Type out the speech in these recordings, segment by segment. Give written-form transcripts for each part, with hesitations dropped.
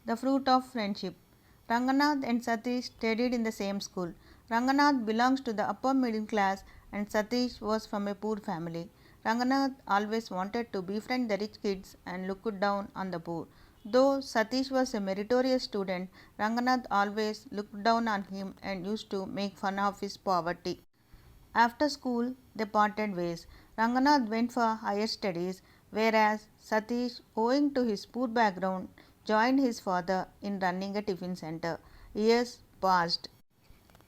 The fruit of friendship. Ranganath and Satish studied in the same school. Ranganath belongs to the upper middle class and Satish was from a poor family. Ranganath always wanted to befriend the rich kids and looked down on the poor. Though Satish was a meritorious student, Ranganath always looked down on him and used to make fun of his poverty. After school, they parted ways. Ranganath went for higher studies, whereas Satish, owing to his poor background, joined his father in running a tiffin center. Years passed,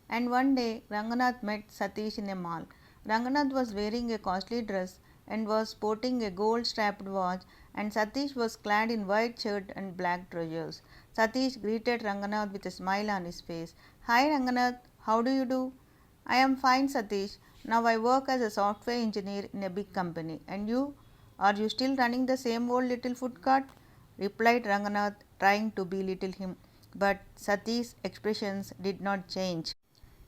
and one day Ranganath met Satish in a mall. Ranganath was wearing a costly dress and was sporting a gold strapped watch, and Satish was clad in white shirt and black trousers. Satish greeted Ranganath with a smile on his face. Hi Ranganath, how do you do? I am fine, Satish. Now I work as a software engineer in a big company. And you? Are you still running the same old little food cart? Replied Ranganath, trying to belittle him. But Satish's expressions did not change.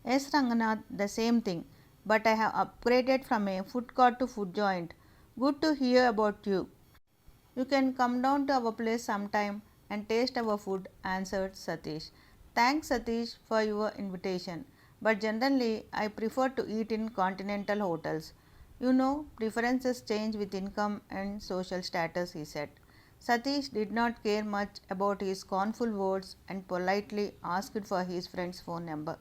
Yes, Ranganath, the same thing. But I have upgraded from a food cart to food joint. Good to hear about you. You can come down to our place sometime and taste our food, answered Satish. Thanks, Satish, for your invitation, but generally I prefer to eat in continental hotels. You know, preferences change with income and social status, he said. Satish did not care much about his scornful words and politely asked for his friend's phone number.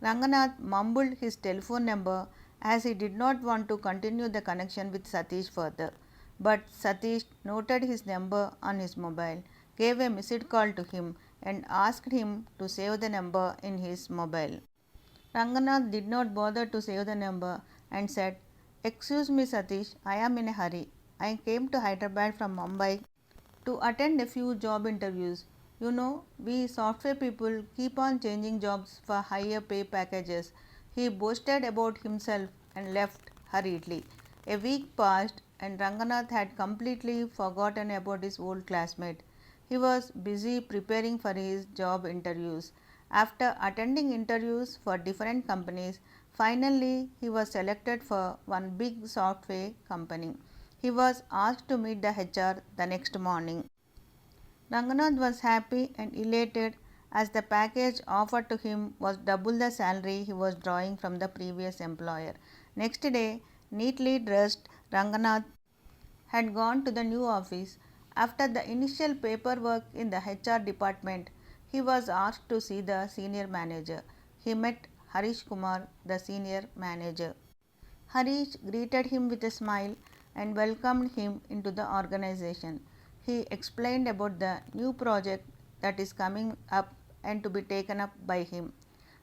Ranganath mumbled his telephone number as he did not want to continue the connection with Satish further. But Satish noted his number on his mobile, gave a missed call to him, and asked him to save the number in his mobile. Ranganath did not bother to save the number and said, Excuse me, Satish, I am in a hurry. I came to Hyderabad from Mumbai to attend a few job interviews. You know, we software people keep on changing jobs for higher pay packages. He boasted about himself and left hurriedly. A week passed and Ranganath had completely forgotten about his old classmate. He was busy preparing for his job interviews. After attending interviews for different companies, finally he was selected for one big software company. He was asked to meet the HR the next morning. Ranganath was happy and elated as the package offered to him was double the salary he was drawing from the previous employer. Next day, neatly dressed, Ranganath had gone to the new office. After the initial paperwork in the HR department, he was asked to see the senior manager. He met Harish Kumar, the senior manager. Harish greeted him with a smile and welcomed him into the organization. He explained about the new project that is coming up and to be taken up by him.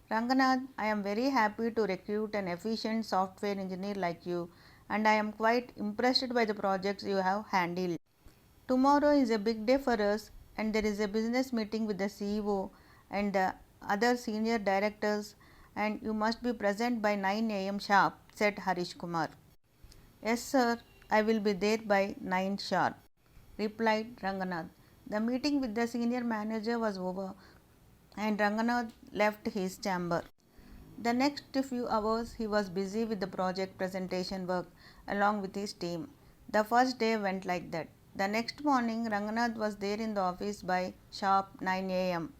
Ranganath, I am very happy to recruit an efficient software engineer like you, and I am quite impressed by the projects you have handled. Tomorrow is a big day for us, and there is a business meeting with the CEO and the other senior directors, and you must be present by 9 a.m. sharp, said Harish Kumar. Yes, sir, I will be there by 9 sharp, replied Ranganath. The meeting with the senior manager was over, and Ranganath left his chamber. The next few hours he was busy with the project presentation work along with his team. The first day went like that. The next morning Ranganath was there in the office by sharp 9 a.m.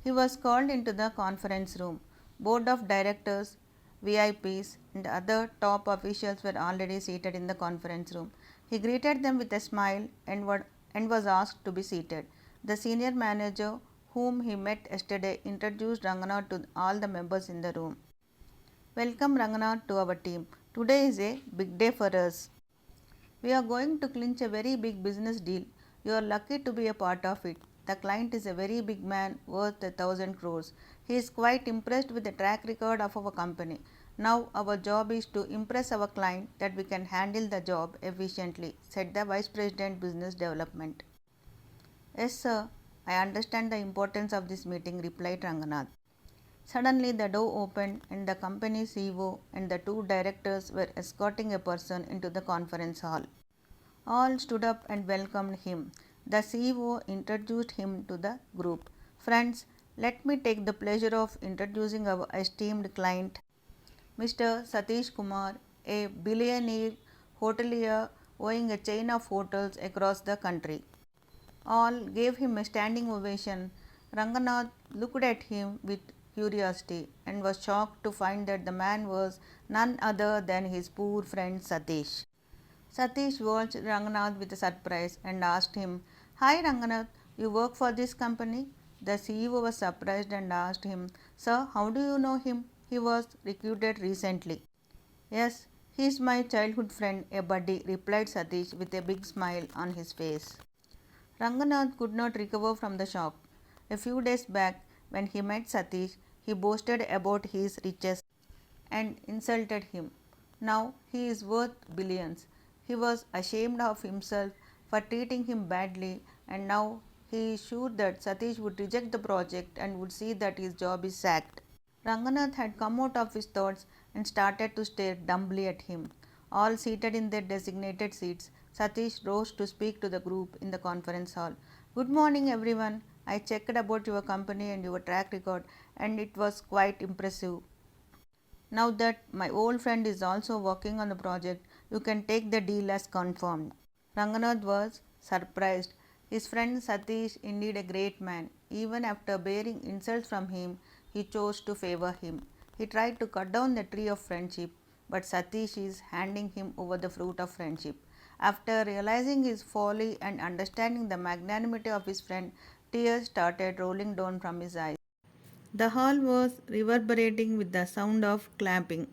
He was called into the conference room. Board of directors, VIPs, and other top officials were already seated in the conference room. He greeted them with a smile and was asked to be seated. The senior manager, whom he met yesterday, introduced Ranganath to all the members in the room. Welcome Ranganath to our team. Today is a big day for us. We are going to clinch a very big business deal. You are lucky to be a part of it. The client is a very big man worth 1,000 crores. He is quite impressed with the track record of our company. Now our job is to impress our client that we can handle the job efficiently, said the Vice President Business Development. Yes, sir, I understand the importance of this meeting, replied Ranganath. Suddenly the door opened and the company CEO and the two directors were escorting a person into the conference hall. All stood up and welcomed him. The CEO introduced him to the group. Friends, let me take the pleasure of introducing our esteemed client, Mr. Satish Kumar, a billionaire hotelier owning a chain of hotels across the country. All gave him a standing ovation. Ranganath looked at him with curiosity and was shocked to find that the man was none other than his poor friend Satish. Satish watched Ranganath with surprise and asked him, "Hi Ranganath, you work for this company?" The CEO was surprised and asked him, "Sir, how do you know him? He was recruited recently." "Yes, he is my childhood friend, a buddy," replied Satish with a big smile on his face. Ranganath could not recover from the shock. A few days back, when he met Satish, he boasted about his riches and insulted him. Now he is worth billions. He was ashamed of himself for treating him badly, and now he is sure that Satish would reject the project and would see that his job is sacked. Ranganath had come out of his thoughts and started to stare dumbly at him. All seated in their designated seats, Satish rose to speak to the group in the conference hall. "Good morning, everyone. I checked about your company and your track record, and it was quite impressive. Now that my old friend is also working on the project, you can take the deal as confirmed." Ranganath was surprised. His friend Satish, indeed a great man, even after bearing insults from him, he chose to favor him. He tried to cut down the tree of friendship, but Satish is handing him over the fruit of friendship. After realizing his folly and understanding the magnanimity of his friend, tears started rolling down from his eyes. The hall was reverberating with the sound of clapping.